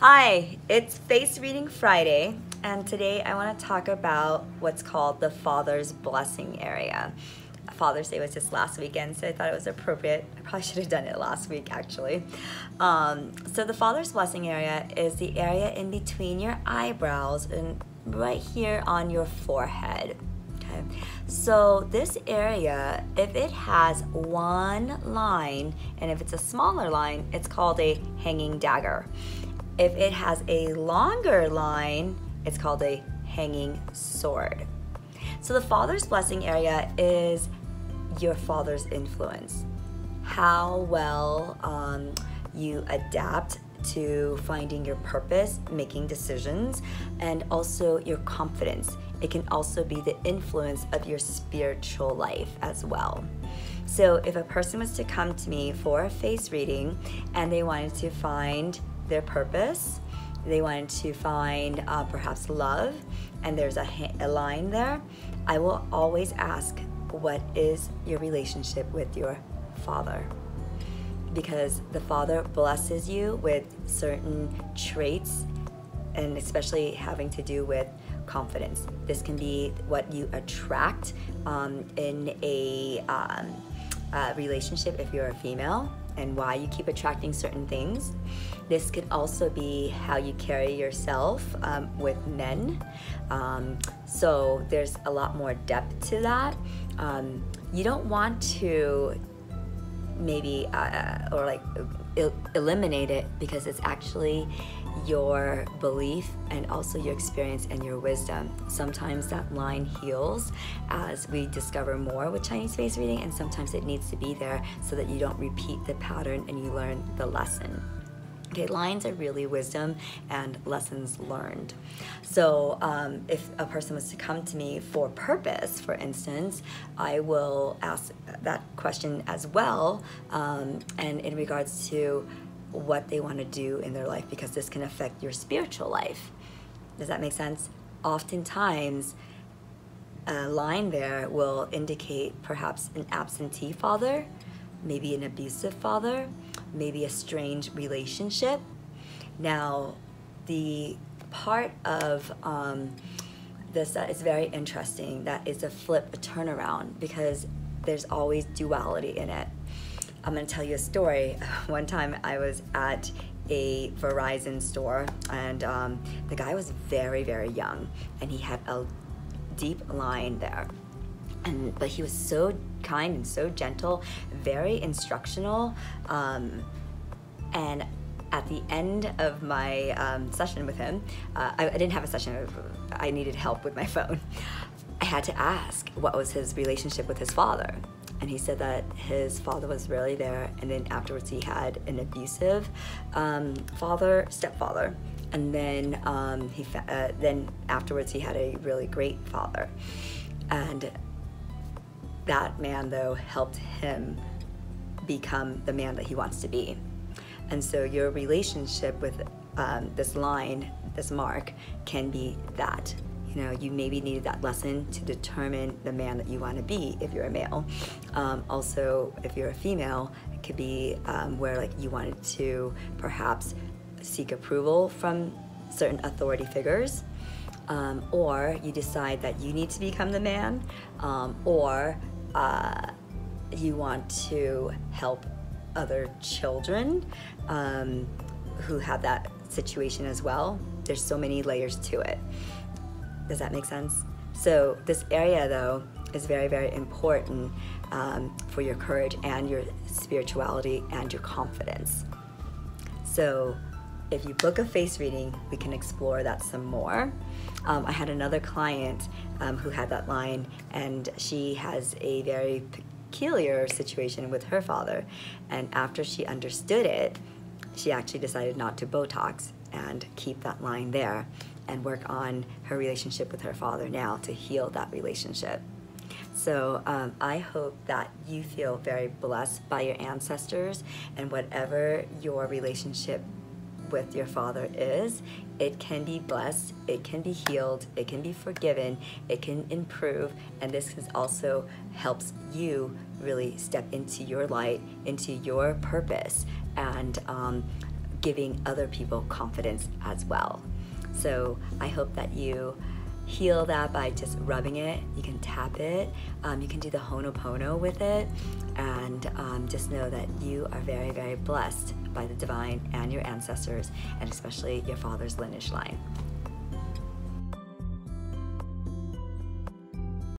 Hi, it's Face Reading Friday, and today I want to talk about what's called the Father's Blessing area. Father's Day was just last weekend, so I thought it was appropriate. I probably should have done it last week, actually. So the Father's Blessing area is the area in between your eyebrows and right here on your forehead. Okay. So this area, if it has one line, and if it's a smaller line, it's called a hanging dagger. If it has a longer line, it's called a hanging sword. So the Father's Blessing area is your father's influence. How well you adapt to finding your purpose, making decisions, and also your confidence. It can also be the influence of your spiritual life as well. So if a person was to come to me for a face reading and they wanted to find their purpose, they wanted to find perhaps love, and there's a line there, I will always ask, what is your relationship with your father? Because the father blesses you with certain traits, and especially having to do with confidence. This can be what you attract in a relationship if you're a female, and why you keep attracting certain things. This could also be how you carry yourself with men. So there's a lot more depth to that. You don't want to maybe eliminate it, because it's actually your belief and also your experience and your wisdom. Sometimes that line heals as we discover more with Chinese face reading, and sometimes it needs to be there so that you don't repeat the pattern and you learn the lesson. Okay, lines are really wisdom and lessons learned. So if a person was to come to me for purpose, for instance, I will ask that question as well, and in regards to what they want to do in their life, because this can affect your spiritual life. Does that make sense? Oftentimes, a line there will indicate perhaps an absentee father, maybe an abusive father, maybe a strange relationship. Now, the part of this that is very interesting, that is a flip, a turnaround, because there's always duality in it. I'm gonna tell you a story. One time I was at a Verizon store, and the guy was very, very young, and he had a deep line there. But he was so kind and so gentle, very instructional, and at the end of my session with him, I didn't have a session, I needed help with my phone. I had to ask what was his relationship with his father. And he said that his father was really there, and then afterwards he had an abusive stepfather, and then then afterwards he had a really great father. And that man, though, helped him become the man that he wants to be. And so your relationship with this line, this mark, can be that. You know, you maybe needed that lesson to determine the man that you want to be if you're a male. Also, if you're a female, it could be where like you wanted to perhaps seek approval from certain authority figures, or you decide that you need to become the man, or you want to help other children who have that situation as well. There's so many layers to it. Does that make sense? So this area, though, is very, very important for your courage and your spirituality and your confidence. So if you book a face reading, we can explore that some more. I had another client who had that line, and she has a very peculiar situation with her father. And after she understood it, she actually decided not to Botox and keep that line there, and work on her relationship with her father now to heal that relationship. So I hope that you feel very blessed by your ancestors, and whatever your relationship with your father is, it can be blessed, it can be healed, it can be forgiven, it can improve, and this also helps you really step into your light, into your purpose, and giving other people confidence as well. So I hope that you heal that by just rubbing it. You can tap it, you can do the Ho'oponopono with it, and just know that you are very, very blessed by the divine and your ancestors, and especially your father's lineage line.